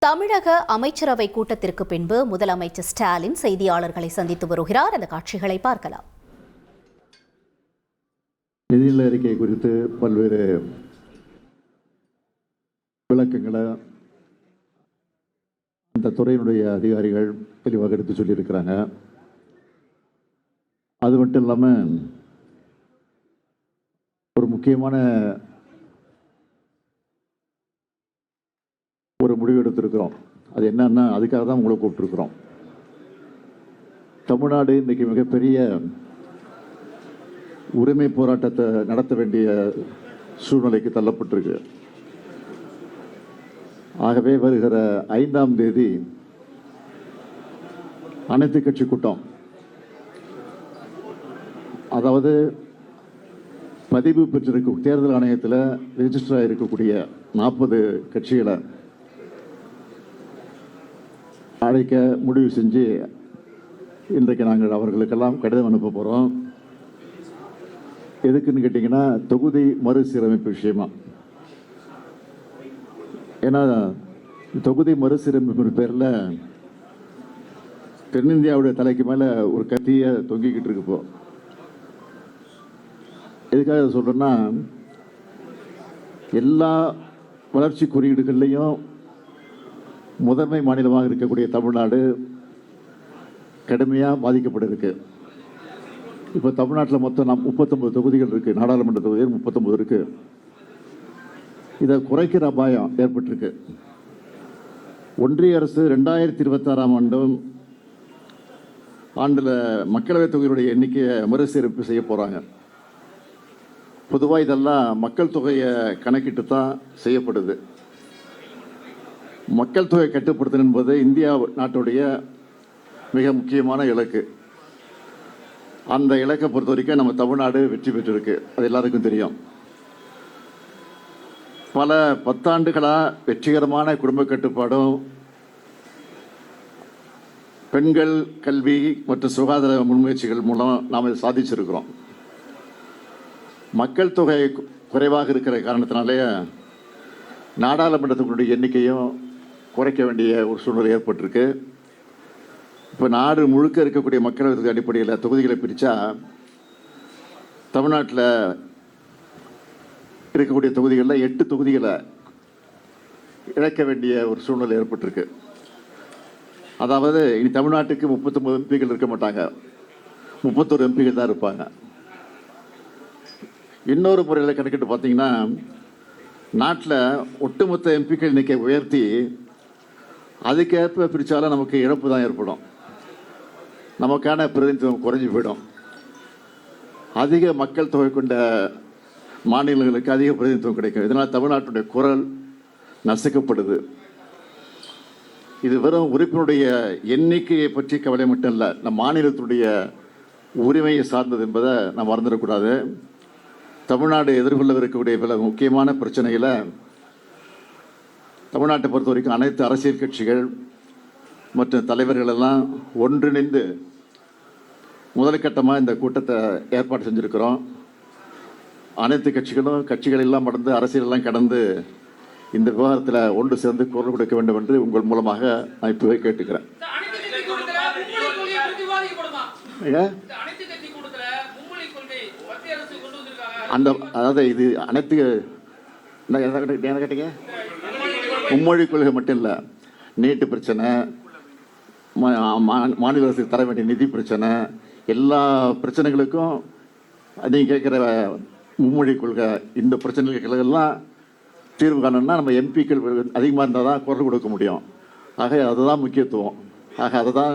தமிழக அமைச்சரவை கூட்டத்திற்கு பின்பு முதலமைச்சர் ஸ்டாலின் செய்தியாளர்களை சந்தித்து வருகிறார். அந்த காட்சிகளை பார்க்கலாம். நிதிநிலை அறிக்கை குறித்து பல்வேறு விளக்கங்களை அந்த துறையினுடைய அதிகாரிகள் தெளிவாக எடுத்து சொல்லியிருக்கிறாங்க. அது மட்டும் இல்லாமல் ஒரு முக்கியமான ஒரு முடிவு எடுத்திருக்கிறோம். அது என்னன்னா, அதுக்காக தான் உங்களை கூப்பிட்டுருக்குறோம். தமிழ்நாடு இன்றைக்கி மிகப்பெரிய உரிமை போராட்டத்தை நடத்த வேண்டிய சூழ்நிலைக்கு தள்ளப்பட்டிருக்கு. ஆகவே வருகிற 5ஆம் தேதி அனைத்து கட்சி கூட்டம், அதாவது பதிவு பெற்றிருக்க தேர்தல் ஆணையத்தில் ரெஜிஸ்டர் ஆகிருக்கக்கூடிய 40 கட்சிகளை அழைக்க முடிவு செஞ்சு இன்றைக்கு நாங்கள் அவர்களுக்கெல்லாம் கடிதம் அனுப்ப போகிறோம். எதுக்குன்னு கேட்டிங்கன்னா, தொகுதி மறுசீரமைப்பு விஷயமா. ஏன்னா தொகுதி மறுசீரமைப்பு பேரில் தென்னிந்தியாவுடைய தலைக்கு மேலே ஒரு கத்தியை தொங்கிக்கிட்டு இருக்கு. இப்போ எதுக்காக சொல்கிறேன்னா, எல்லா வளர்ச்சி குறியீடுகள்லையும் முதன்மை மாநிலமாக இருக்கக்கூடிய தமிழ்நாடு கடுமையாக பாதிக்கப்பட்டிருக்கு. இப்போ தமிழ்நாட்டில் மொத்தம் 39 தொகுதிகள் இருக்குது. நாடாளுமன்ற தொகுதிகள் 39 இருக்குது. இதை குறைக்கிற அபாயம் ஏற்பட்டிருக்கு. ஒன்றிய அரசு 2026ஆம் ஆண்டில் மக்களவைத் தொகையினுடைய எண்ணிக்கையை மறுசீரமைப்பு செய்ய போகிறாங்க. பொதுவாக இதெல்லாம் மக்கள் தொகையை கணக்கிட்டு தான் செய்யப்படுது. மக்கள் தொகை கட்டுப்படுத்தல் என்பது இந்தியா நாட்டுடைய மிக முக்கியமான இலக்கு. அந்த இலக்கை பொறுத்த வரைக்கும் நம்ம தமிழ்நாடு வெற்றி பெற்றிருக்கு. அது எல்லாருக்கும் தெரியும். பல பத்தாண்டுகளாக வெற்றிகரமான குடும்ப கட்டுப்பாடும், பெண்கள் கல்வி மற்றும் சுகாதார முன்முயற்சிகள் மூலம் நாம் இதை சாதிச்சிருக்கிறோம். மக்கள் தொகை குறைவாக இருக்கிற காரணத்தினாலே நாடாளுமன்றத்தினுடைய எண்ணிக்கையும் குறைக்க வேண்டிய ஒரு சூழ்நிலை ஏற்பட்டிருக்கு. இப்போ நாடு முழுக்க இருக்கக்கூடிய மக்களவை அடிப்படையில் தொகுதிகளை பிரித்தா தமிழ்நாட்டில் இருக்கக்கூடிய தொகுதிகளில் 8 தொகுதிகளை இழக்க வேண்டிய ஒரு சூழ்நிலை ஏற்பட்டிருக்கு. அதாவது இனி தமிழ்நாட்டுக்கு 39 எம்பிகள் இருக்க மாட்டாங்க, 31 எம்பிகள் தான் இருப்பாங்க. இன்னொரு முறையில் கணக்கிட்டு பார்த்தீங்கன்னா, நாட்டில் ஒட்டுமொத்த எம்பிக்கள் எண்ணிக்கை உயர்த்தி அதுக்கேற்ப பிரித்தாலும் நமக்கு இழப்பு தான் ஏற்படும். நமக்கான பிரதிநிதித்துவம் குறைஞ்சி போயிடும். அதிக மக்கள் தொகை கொண்ட மாநிலங்களுக்கு அதிக பிரதிநிதித்துவம் கிடைக்கும். இதனால் தமிழ்நாட்டுடைய குரல் நசுக்கப்படுது. இது வெறும் உறுப்பினுடைய எண்ணிக்கையை பற்றி கவலை மட்டும் இல்லை, நம் மாநிலத்தினுடைய உரிமையை சார்ந்தது என்பதை நாம் மறந்துடக்கூடாது. தமிழ்நாடு எதிர்கொள்ளவிருக்கக்கூடிய பல முக்கியமான பிரச்சனைகளை தமிழ்நாட்டை பொறுத்த வரைக்கும் அனைத்து அரசியல் கட்சிகள் மற்றும் தலைவர்கள் எல்லாம் ஒன்றிணைந்து முதல் கட்டமாக இந்த கூட்டத்தை ஏற்பாடு செஞ்சுருக்கிறோம். அனைத்து கட்சிகள் எல்லாம் கடந்து, அரசியலெல்லாம் கடந்து இந்த விவகாரத்தில் ஒன்று சேர்ந்து குரல் கொடுக்க வேண்டும் என்று உங்கள் மூலமாக நான் இப்போவே கேட்டுக்கிறேன். அதாவது இது அனைத்து என்ன கேட்டீங்க, மும்மொழி கொள்கை மட்டும் இல்லை, நீட்டு பிரச்சனை, மாநில அரசுக்கு தர வேண்டிய நிதி பிரச்சனை, எல்லா பிரச்சனைகளுக்கும் நீங்கள் கேட்குற மும்மொழி கொள்கை, இந்த பிரச்சனைகளுக்கெல்லாம் தீர்வு காணணும்னா நம்ம எம்பிக்கள் அதிகமாக இருந்தால் தான் குரல் கொடுக்க முடியும். ஆக அதுதான் முக்கியத்துவம். ஆக அதை தான்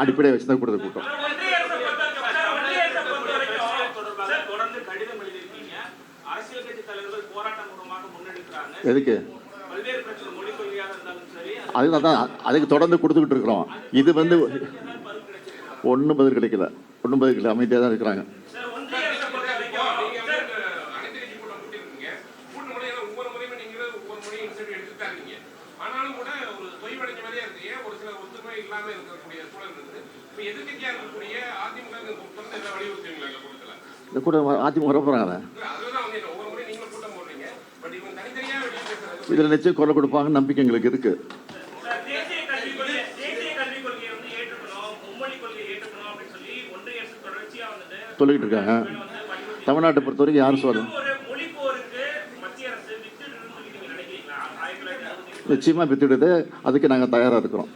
அடிப்படையை வச்சு தான் கொடுத்த கூட்டம். எதுக்கு? அதுக்கு தொடர்ந்து கொடுத்துக்கிட்டு இருக்கிறோம். இது ஒன்றும் பதில் கிடைக்கல, அமைதியாக தான் இருக்கிறாங்க. கூட அதிமுக வர போகிறாங்க. இதில் நிச்சயம் குரல் கொடுப்பாங்கன்னு நம்பிக்கை எங்களுக்கு இருக்கு. தேசிய கல்விக் கொள்கையை வந்து ஏற்றுக்கணும், மும்மொழி கொள்கையை ஏற்றுக்கணும் அப்படின்னு சொல்லி ஒன்றிய அரசு தொடர்ச்சியா வந்துட்டு சொல்லிட்டு இருக்காங்க. தமிழ்நாட்டை பொறுத்த வரைக்கும் யாரும் சொல்லணும். ஒரு மொழி போருக்கு மத்திய அரசு வித்துடுன்னு சொல்லி நீங்க நினைக்கிறீங்களா? 1960 நிச்சயமா வித்துடுது. அதுக்கு நாங்கள் தயாரா இருக்கிறோம்.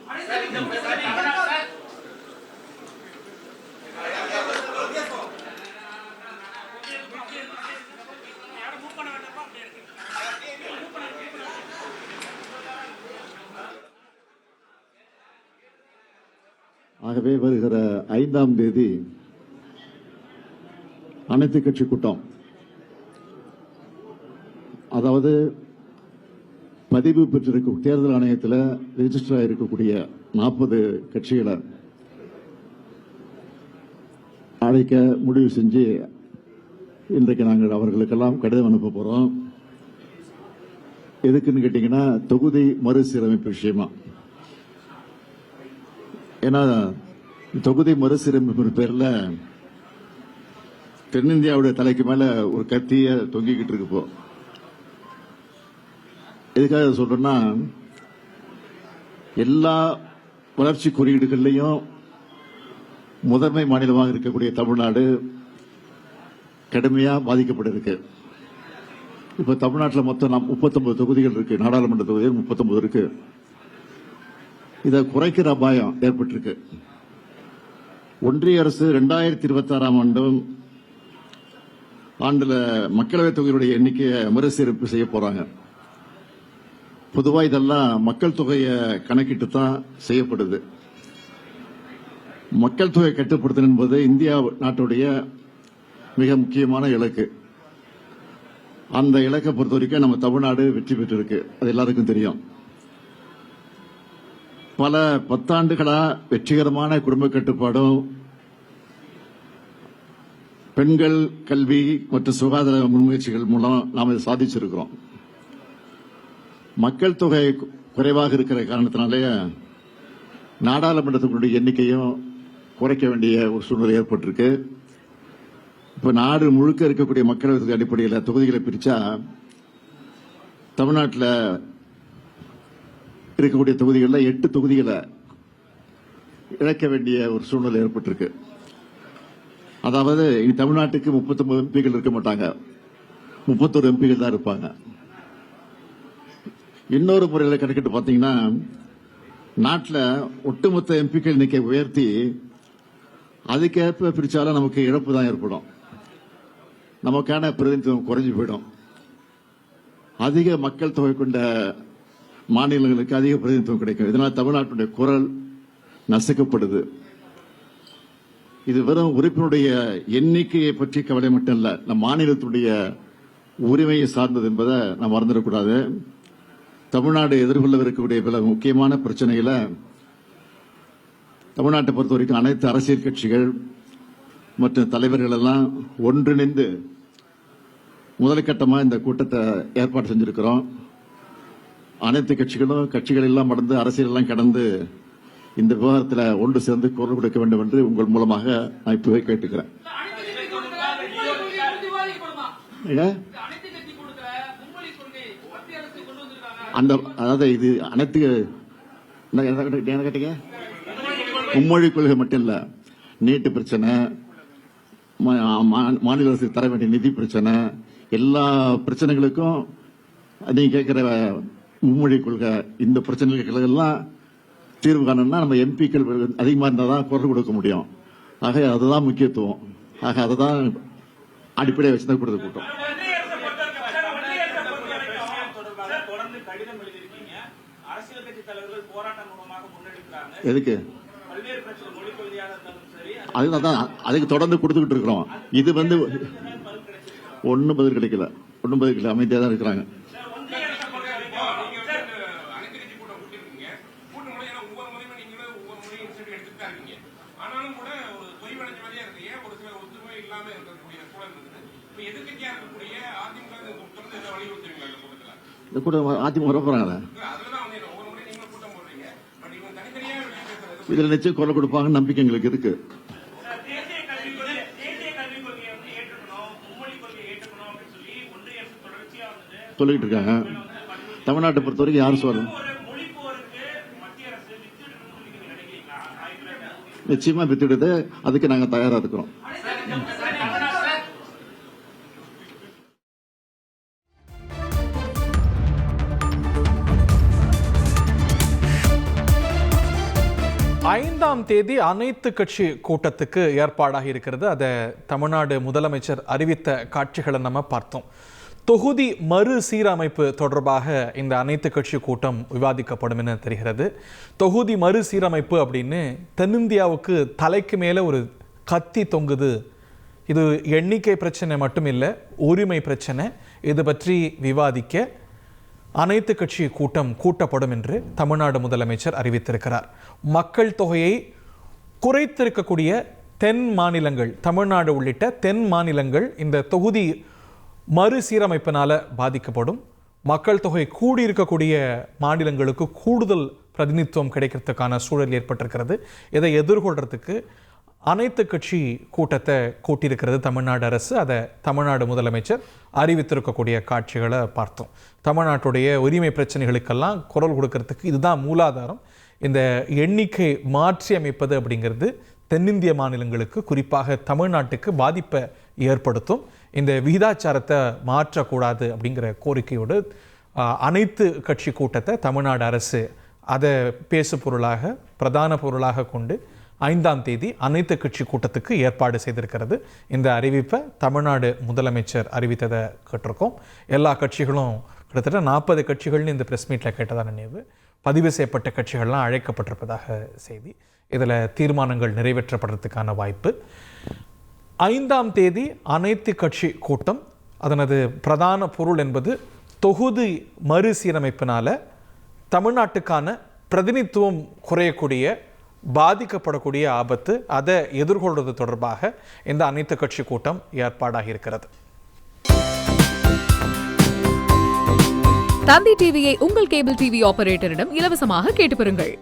ஆகவே வருகிற 5ஆம் தேதி அனைத்து கட்சி கூட்டம், அதாவது பதிவு பெற்றிருக்கும் தேர்தல் ஆணையத்தில் ரெஜிஸ்டர் ஆகிருக்கக்கூடிய 40 கட்சிகளை அழைக்க முடிவு செஞ்சு இன்றைக்கு நாங்கள் அவர்களுக்கெல்லாம் கடிதம் அனுப்ப போறோம். எதுக்குன்னு கேட்டீங்கன்னா, தொகுதி மறுசீரமைப்பு விஷயமா. ஏன்னா தொகுதி மறுசீரமைப்பு பேர்ல தென்னிந்தியாவுடைய தலைக்கு மேல ஒரு கத்திய தொங்கிக்கிட்டு இருக்கு. இப்போ எதுக்காக சொல்றேன்னா, எல்லா வளர்ச்சி குறியீடுகள்லையும் முதன்மை மாநிலமாக இருக்கக்கூடிய தமிழ்நாடு கடுமையா பாதிக்கப்பட்டிருக்கு. இப்ப தமிழ்நாட்டில் மொத்தம் 39 தொகுதிகள் இருக்கு. நாடாளுமன்ற தொகுதிகள் 39 இருக்கு. இதை குறைக்கிற அபாயம் ஏற்பட்டிருக்கு. ஒன்றிய அரசு 2026ஆம் ஆண்டுல மக்களவைத் தொகையுடைய எண்ணிக்கையை மறுசீரமைப்பு செய்ய போறாங்க. பொதுவா இதெல்லாம் மக்கள் தொகையை கணக்கிட்டு தான் செய்யப்படுது. மக்கள் தொகை கட்டுப்படுத்தல் என்பது இந்தியா நாட்டுடைய மிக முக்கியமான இலக்கு. அந்த இலக்கை பொறுத்த வரைக்கும் நம்ம தமிழ்நாடு வெற்றி பெற்றிருக்கு. அது எல்லாருக்கும் தெரியும். பல பத்தாண்டுகளா வெற்றிகரமான குடும்ப கட்டுப்பாடும், பெண்கள் கல்வி மற்றும் சுகாதார முன்முயற்சிகள் மூலம் நாம் இதை சாதிச்சிருக்கிறோம். மக்கள் தொகை குறைவாக இருக்கிற காரணத்தினாலே நாடாளுமன்றத்தினுடைய எண்ணிக்கையும் குறைக்க வேண்டிய ஒரு சூழ்நிலை ஏற்பட்டிருக்கு. இப்ப நாடு முழுக்க இருக்கக்கூடிய மக்களவை அடிப்படையில் தொகுதிகளை பிரிச்சா தமிழ்நாட்டில் இருக்கக்கூடிய தொகுதிகளில் 8 தொகுதிகளை இழக்க வேண்டிய ஒரு சூழ்நிலை ஏற்பட்டிருக்கு. அதாவது இனி தமிழ்நாட்டுக்கு 39 எம்பிகள் இருக்க மாட்டாங்க, 31 எம்பிகள் தான் இருப்பாங்க. இன்னொரு முறையில் கணக்கிட்டு பார்த்தீங்கன்னா, நாட்டில் ஒட்டுமொத்த எம்பிக்கள் எண்ணிக்கை உயர்த்தி அதுக்கேற்ப பிரிச்சாலும் நமக்கு இழப்பு தான் ஏற்படும். நமக்கான பிரதிநிதித்துவம் குறைஞ்சு போயிடும். அதிக மக்கள் தொகை கொண்ட மாநிலங்களுக்கு அதிக பிரதிநிதித்துவம் கிடைக்கும். இதனால் தமிழ்நாட்டுடைய குரல் நசுக்கப்படுது. இது வெறும் உறுப்பினுடைய எண்ணிக்கையை பற்றி கவலை மட்டும் இல்ல, நம் மாநிலத்துடைய உரிமையை சார்ந்தது என்பதை நாம் மறந்துடக்கூடாது. தமிழ்நாடு எதிர்கொள்ளவிருக்கக்கூடிய பல முக்கியமான பிரச்சனைகளை தமிழ்நாட்டை பொறுத்த வரைக்கும் அனைத்து அரசியல் கட்சிகள் மற்றும் தலைவர்கள் எல்லாம் ஒன்றிணைந்து முதற்கட்டமாக இந்த கூட்டத்தை ஏற்பாடு செஞ்சிருக்கிறோம். அனைத்து கட்சிகள் எல்லாம் கடந்து, அரசியல் எல்லாம் கடந்து இந்த விவகாரத்தில் ஒன்று சேர்ந்து குரல் கொடுக்க வேண்டும் என்று உங்கள் மூலமாக நான் இப்பவே கேட்டுக்கிறேன். அதாவது இது அனைத்து என்ன கேட்டீங்க? மும்மொழி கொள்கை மட்டும் இல்ல, நீட்டு பிரச்சனை, மாநில அரசுக்கு தர வேண்டிய நிதி பிரச்சனை, எல்லா பிரச்சனைகளுக்கும் நீங்க கேட்கிற மும்மொழி கொள்கை, இந்த பிரச்சனைகள் எல்லாம் தீர்வு காணணும்னா நம்ம எம்பிக்கள் அதிகமாக இருந்தால் தான் குரல் கொடுக்க முடியும். ஆக அதுதான் முக்கியத்துவம். ஆக அதுதான் அடிப்படையை வச்சுதான் கொடுத்த கூட்டம். எதுக்கு? அதுக்கு தொடர்ந்து கொடுத்துக்கிட்டு இருக்கிறோம். இது ஒன்னும் பதில் கிடைக்கல, அமைதியா தான் இருக்கிறாங்க. இந்த கூட்டம் அதிமுக வர போறாங்க. இதுல நிச்சயம் குரல் கொடுப்பாங்கன்னு நம்பிக்கை எங்களுக்கு இருக்கு. சொல்லிட்டு இருக்காங்க. தமிழ்நாட்டை பொறுத்த வரைக்கும் யாரும் சொல்லணும். நிச்சயமா வித்துடுது, அதுக்கு நாங்கள் தயாராக இருக்கிறோம். ஐந்தாம் தேதி அனைத்து கட்சி கூட்டத்துக்கு ஏற்பாடாக இருக்கிறது. அதை தமிழ்நாடு முதலமைச்சர் அறிவித்த காட்சிகளை நம்ம பார்த்தோம். தொகுதி மறுசீரமைப்பு தொடர்பாக இந்த அனைத்து கட்சி கூட்டம் விவாதிக்கப்படும் என தெரிகிறது. தொகுதி மறுசீரமைப்பு அப்படின்னு தென்னிந்தியாவுக்கு தலைக்கு மேலே ஒரு கத்தி தொங்குது. இது எண்ணிக்கை பிரச்சனை மட்டும் இல்லை, உரிமை பிரச்சனை. இது பற்றி விவாதிக்க அனைத்து கட்சி கூட்டம் கூட்டப்படும் என்று தமிழ்நாடு முதலமைச்சர் அறிவித்திருக்கிறார். மக்கள் தொகையை குறைத்திருக்கக்கூடிய தென் மாநிலங்கள், தமிழ்நாடு உள்ளிட்ட தென் மாநிலங்கள் இந்த தொகுதி மறுசீரமைப்பினால் பாதிக்கப்படும். மக்கள் தொகை கூடியிருக்கக்கூடிய மாநிலங்களுக்கு கூடுதல் பிரதிநிதித்துவம் கிடைக்கிறதுக்கான சூழல் ஏற்பட்டிருக்கிறது. இதை எதிர்கொள்கிறதுக்கு அனைத்து கட்சி கூட்டத்தை கூட்டியிருக்கிறது தமிழ்நாடு அரசு. அதை தமிழ்நாடு முதலமைச்சர் அறிவித்திருக்கக்கூடிய காட்சிகளை பார்த்தோம். தமிழ்நாட்டுடைய உரிமை பிரச்சனைகளுக்கெல்லாம் குரல் கொடுக்கறதுக்கு இதுதான் மூலாதாரம். இந்த எண்ணிக்கை மாற்றி அமைப்பது அப்படிங்கிறது தென்னிந்திய மாநிலங்களுக்கு, குறிப்பாக தமிழ்நாட்டுக்கு பாதிப்பை ஏற்படுத்தும். இந்த விகிதாச்சாரத்தை மாற்றக்கூடாது அப்படிங்கிற கோரிக்கையோடு அனைத்து கட்சி கூட்டத்தை தமிழ்நாடு அரசு அதை பேசு பொருளாக, பிரதான பொருளாக கொண்டு 5ஆம் தேதி அனைத்து கட்சி கூட்டத்துக்கு ஏற்பாடு செய்திருக்கிறது. இந்த அறிவிப்பை தமிழ்நாடு முதலமைச்சர் அறிவித்ததை கேட்டிருக்கோம். எல்லா கட்சிகளும் கிட்டத்தட்ட 40 கட்சிகள்னு இந்த ப்ரெஸ் மீட்டில் கேட்டதாக நினைவு. பதிவு செய்யப்பட்ட கட்சிகள்லாம் அழைக்கப்பட்டிருப்பதாக செய்தி. இதில் தீர்மானங்கள் நிறைவேற்றப்படுறதுக்கான வாய்ப்பு. 5ஆம் தேதி அனைத்து கட்சி கூட்டம், அதனது பிரதான பொருள் என்பது தொகுதி மறுசீரமைப்பினால் தமிழ்நாட்டுக்கான பிரதிநிதித்துவம் குறையக்கூடிய, பாதிக்கப்படக்கூடிய ஆபத்து, அதை எதிர்கொள்வது தொடர்பாக இந்த அனைத்து கட்சி கூட்டம் ஏற்பாடாகி இருக்கிறது. தந்தி டிவியை உங்கள் கேபிள் டிவி ஆபரேட்டரிடம் இலவசமாக கேட்டு பெறுங்கள்.